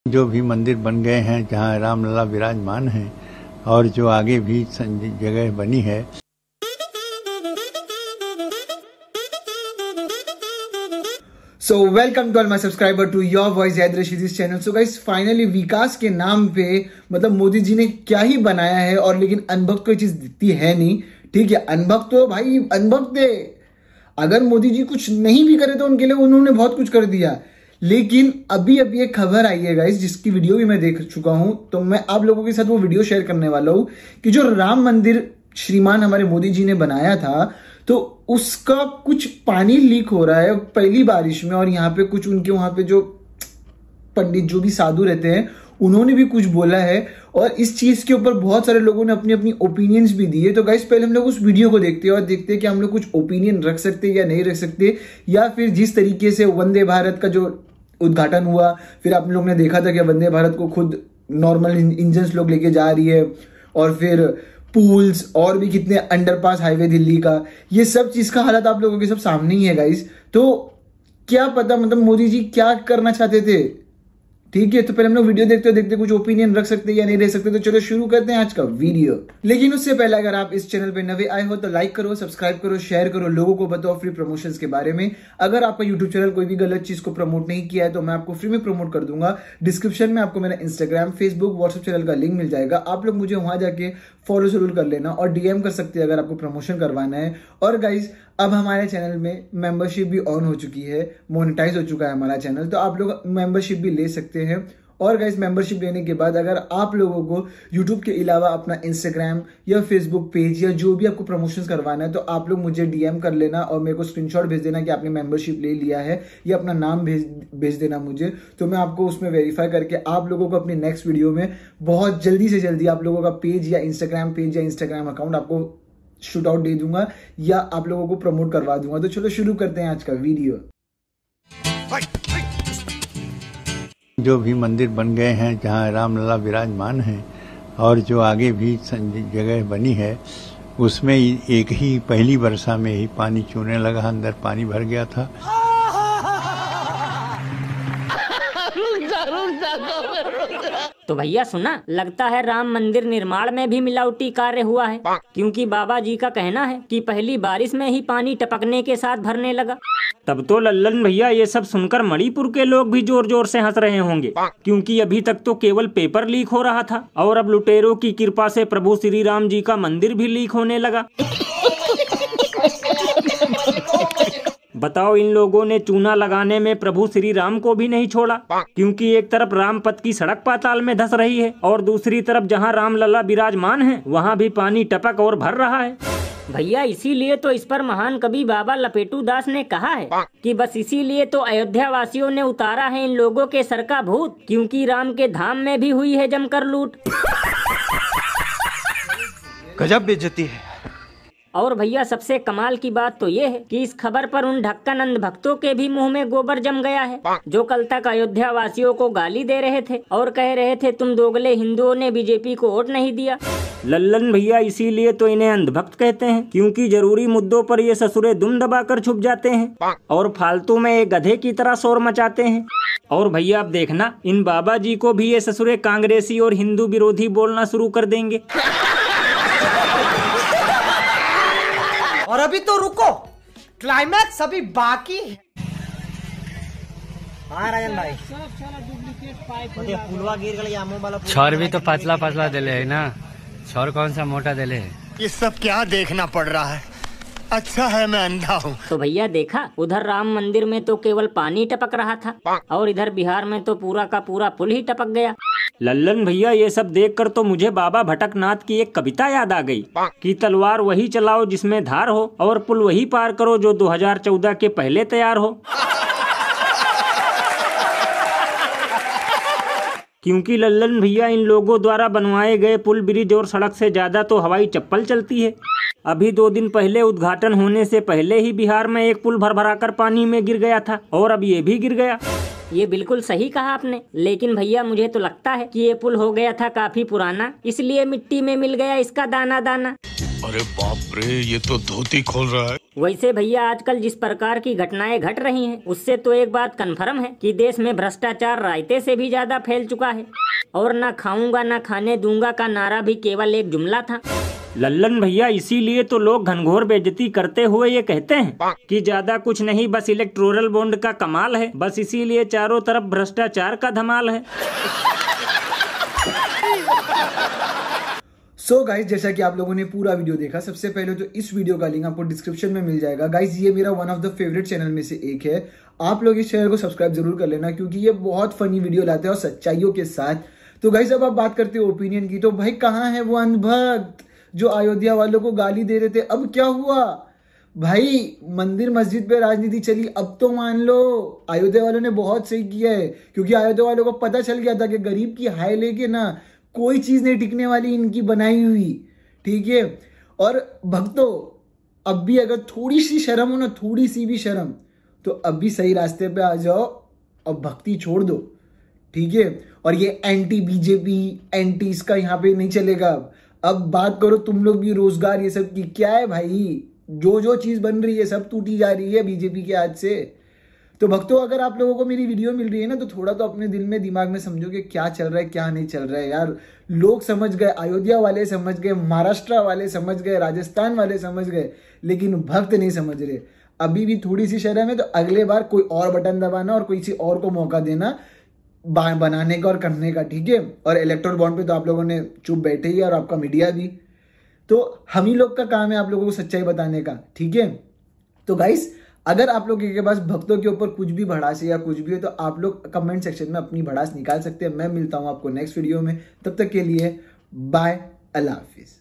जो भी मंदिर बन गए हैं जहाँ रामलला विराजमान हैं और जो आगे भी जगह बनी है। So welcome to all my subscriber to your voice Yadrashi this channel. So guys finally विकास के नाम पे मतलब मोदी जी ने क्या ही बनाया है, और लेकिन अनभक्त कोई चीज दिखती है नहीं। ठीक है, अनभक्त तो भाई अनभक्त है। अगर मोदी जी कुछ नहीं भी करे तो उनके लिए उन्होंने बहुत कुछ कर दिया। लेकिन अभी एक खबर आई है गाइस, जिसकी वीडियो भी मैं देख चुका हूं, तो मैं आप लोगों के साथ वो वीडियो शेयर करने वाला हूं कि जो राम मंदिर श्रीमान हमारे मोदी जी ने बनाया था, तो उसका कुछ पानी लीक हो रहा है पहली बारिश में। और यहाँ पे कुछ उनके वहां पे जो पंडित जो भी साधु रहते हैं उन्होंने भी कुछ बोला है, और इस चीज के ऊपर बहुत सारे लोगों ने अपनी अपनी ओपिनियंस भी दिए। तो गाइस पहले हम लोग उस वीडियो को देखते हैं और देखते हैं कि हम लोग कुछ ओपिनियन रख सकते हैं या नहीं रख सकते, या फिर जिस तरीके से वंदे भारत का जो उद्घाटन हुआ, फिर आप लोग ने देखा था कि वंदे भारत को खुद नॉर्मल इंजन लोग लेके जा रही है, और फिर पूल्स और भी कितने अंडरपास हाईवे दिल्ली का, ये सब चीज का हालत आप लोगों के सब सामने ही है गाइस। तो क्या पता मतलब मोदी जी क्या करना चाहते थे। ठीक है, तो पहले हम लोग वीडियो देखते कुछ ओपिनियन रख सकते हैं या नहीं रह सकते। तो चलो शुरू करते हैं आज का वीडियो। लेकिन उससे पहले अगर आप इस चैनल पे नए आए हो तो लाइक करो, सब्सक्राइब करो, शेयर करो, लोगों को बताओ फ्री प्रमोशंस के बारे में। अगर आपका यूट्यूब चैनल कोई भी गलत चीज को प्रमोट नहीं किया है तो मैं आपको फ्री में प्रमोट कर दूंगा। डिस्क्रिप्शन में आपको मेरा इंस्टाग्राम, फेसबुक, व्हाट्सएप चैनल का लिंक मिल जाएगा। आप लोग मुझे वहां जाके फॉलो जरूर कर लेना और डीएम कर सकते हैं अगर आपको प्रमोशन करवाना है। और गाइज अब हमारे चैनल में मेंबरशिप भी ऑन हो चुकी है, मोनेटाइज हो चुका है हमारा चैनल, तो आप लोग मेंबरशिप भी ले सकते हैं। और गाइस मेंबरशिप लेने के बाद अगर आप लोगों को YouTube के अलावा अपना इंस्टाग्राम या फेसबुक पेज या जो भी आपको प्रमोशंस करवाना है, तो आप लोग मुझे डीएम कर लेना और मेरे को स्क्रीनशॉट भेज देना कि आपने मेंबरशिप ले लिया है, या अपना नाम भेज देना मुझे। तो मैं आपको उसमें वेरीफाई करके आप लोगों को अपनी नेक्स्ट वीडियो में बहुत जल्दी से जल्दी आप लोगों का पेज या इंस्टाग्राम अकाउंट आपको शूट आउट दे दूंगा, या आप लोगों को प्रमोट करवा दूंगा। तो चलो शुरू करते हैं आज का वीडियो। जो भी मंदिर बन गए हैं जहाँ रामलला विराजमान हैं और जो आगे भी जगह बनी है, उसमें एक ही पहली वर्षा में ही पानी चूने लगा, अंदर पानी भर गया था। तो भैया सुना, लगता है राम मंदिर निर्माण में भी मिलावटी कार्य हुआ है, क्योंकि बाबा जी का कहना है कि पहली बारिश में ही पानी टपकने के साथ भरने लगा। तब तो लल्लन भैया ये सब सुनकर मणिपुर के लोग भी जोर जोर से हंस रहे होंगे, क्योंकि अभी तक तो केवल पेपर लीक हो रहा था, और अब लुटेरों की कृपा से प्रभु श्री राम जी का मंदिर भी लीक होने लगा। बताओ, इन लोगों ने चूना लगाने में प्रभु श्री राम को भी नहीं छोड़ा, क्योंकि एक तरफ रामपथ की सड़क पाताल में धंस रही है और दूसरी तरफ जहां रामलला विराजमान है वहां भी पानी टपक और भर रहा है। भैया इसीलिए तो इस पर महान कवि बाबा लपेटू दास ने कहा है कि बस इसीलिए तो अयोध्या वासियों ने उतारा है इन लोगों के सर का भूत, क्योंकि राम के धाम में भी हुई है जमकर लूट। गजब बेइज्जती है। और भैया सबसे कमाल की बात तो ये है कि इस खबर पर उन ढक्कन अंध भक्तों के भी मुंह में गोबर जम गया है, जो कल तक अयोध्या वासियों को गाली दे रहे थे और कह रहे थे तुम दोगले हिंदुओं ने बीजेपी को वोट नहीं दिया। लल्लन भैया इसीलिए तो इन्हें अंधभक्त कहते हैं, क्योंकि जरूरी मुद्दों पर ये ससुरे दुम दबाकर छुप जाते हैं और फालतू में एक गधे की तरह शोर मचाते हैं। और भैया अब देखना, इन बाबा जी को भी ये ससुरे कांग्रेसी और हिंदू विरोधी बोलना शुरू कर देंगे। और अभी तो रुको, क्लाइमैक्स अभी बाकी है। हाँ राजन भाई, पुलवा गिर गया, छर भी तो पतला पतला दिले है ना, छर कौन सा मोटा दिले है। ये सब क्या देखना पड़ रहा है, अच्छा है मैं अंधा हूँ। तो भैया देखा, उधर राम मंदिर में तो केवल पानी टपक रहा था और इधर बिहार में तो पूरा का पूरा पुल ही टपक गया। लल्लन भैया ये सब देखकर तो मुझे बाबा भटकनाथ की एक कविता याद आ गई कि तलवार वही चलाओ जिसमें धार हो, और पुल वही पार करो जो 2014 के पहले तैयार हो। क्योंकि लल्लन भैया इन लोगों द्वारा बनवाए गए पुल, ब्रिज और सड़क से ज्यादा तो हवाई चप्पल चलती है। अभी 2 दिन पहले उद्घाटन होने से पहले ही बिहार में एक पुल भर-भराकर पानी में गिर गया था, और अब ये भी गिर गया। ये बिल्कुल सही कहा आपने, लेकिन भैया मुझे तो लगता है कि ये पुल हो गया था काफी पुराना, इसलिए मिट्टी में मिल गया इसका दाना दाना। अरे बाप रे, ये तो धोती खोल रहा है। वैसे भैया आजकल जिस प्रकार की घटनाएं घट रही हैं, उससे तो एक बात कन्फर्म है कि देश में भ्रष्टाचार रायते से भी ज्यादा फैल चुका है। और ना खाऊंगा ना खाने दूंगा का नारा भी केवल एक जुमला था। लल्लन भैया, इसीलिए तो लोग घनघोर बेइज्जती करते हुए ये कहते हैं कि ज्यादा कुछ नहीं, बस इलेक्टोरल बॉन्ड का कमाल है। बस इसीलिए चारों तरफ भ्रष्टाचार का धमाल है। सो गाइज, जैसा कि आप लोगों ने पूरा वीडियो देखा, सबसे पहले तो इस वीडियो का लिंक आपको डिस्क्रिप्शन में मिल जाएगा। गाइज, ये मेरा one of the favourite channel में से एक है। आप लोग इस चैनल को सब्सक्राइब जरूर कर लेना, क्योंकि ये बहुत फनी वीडियो लाते हैं और सच्चाइयों के साथ। तो गाइज, अब आप बात करते हो ओपिनियन की, तो भाई कहाँ है वो अंधभक्त जो अयोध्या वालों को गाली दे रहे थे? अब क्या हुआ भाई? मंदिर मस्जिद पे राजनीति चली, अब तो मान लो अयोध्या वालों ने बहुत सही किया है, क्योंकि अयोध्या वालों को पता चल गया था कि गरीब की हाय लेके ना कोई चीज नहीं टिकने वाली इनकी बनाई हुई। ठीक है, और भक्तों, अब भी अगर थोड़ी सी शर्म हो ना, थोड़ी सी भी शर्म, तो अब भी सही रास्ते पे आ जाओ और भक्ति छोड़ दो। ठीक है, और ये एंटी बीजेपी, एंटी इसका यहाँ पे नहीं चलेगा। अब बात करो तुम लोग भी रोजगार ये सब की। क्या है भाई, जो जो चीज बन रही है सब टूटी जा रही है बीजेपी के हाथ से। तो भक्तों, अगर आप लोगों को मेरी वीडियो मिल रही है ना, तो थोड़ा तो अपने दिल में दिमाग में समझो कि क्या चल रहा है क्या नहीं चल रहा है। यार, लोग समझ गए, अयोध्या वाले समझ गए, महाराष्ट्र वाले समझ गए, राजस्थान वाले समझ गए, लेकिन भक्त नहीं समझ रहे। अभी भी थोड़ी सी शर्म है, तो अगले बार कोई और बटन दबाना और किसी और को मौका देना बनाने का और करने का। ठीक है, और इलेक्टोरल बॉन्ड पे तो आप लोगों ने चुप बैठे ही, और आपका मीडिया भी। तो हम ही लोग का काम है आप लोगों को सच्चाई बताने का। ठीक है, तो गाइस, अगर आप लोगों के पास भक्तों के ऊपर कुछ भी भड़ास है या कुछ भी है, तो आप लोग कमेंट सेक्शन में अपनी भड़ास निकाल सकते हैं। मैं मिलता हूं आपको नेक्स्ट वीडियो में, तब तक के लिए बाय, अल्लाह हाफिज।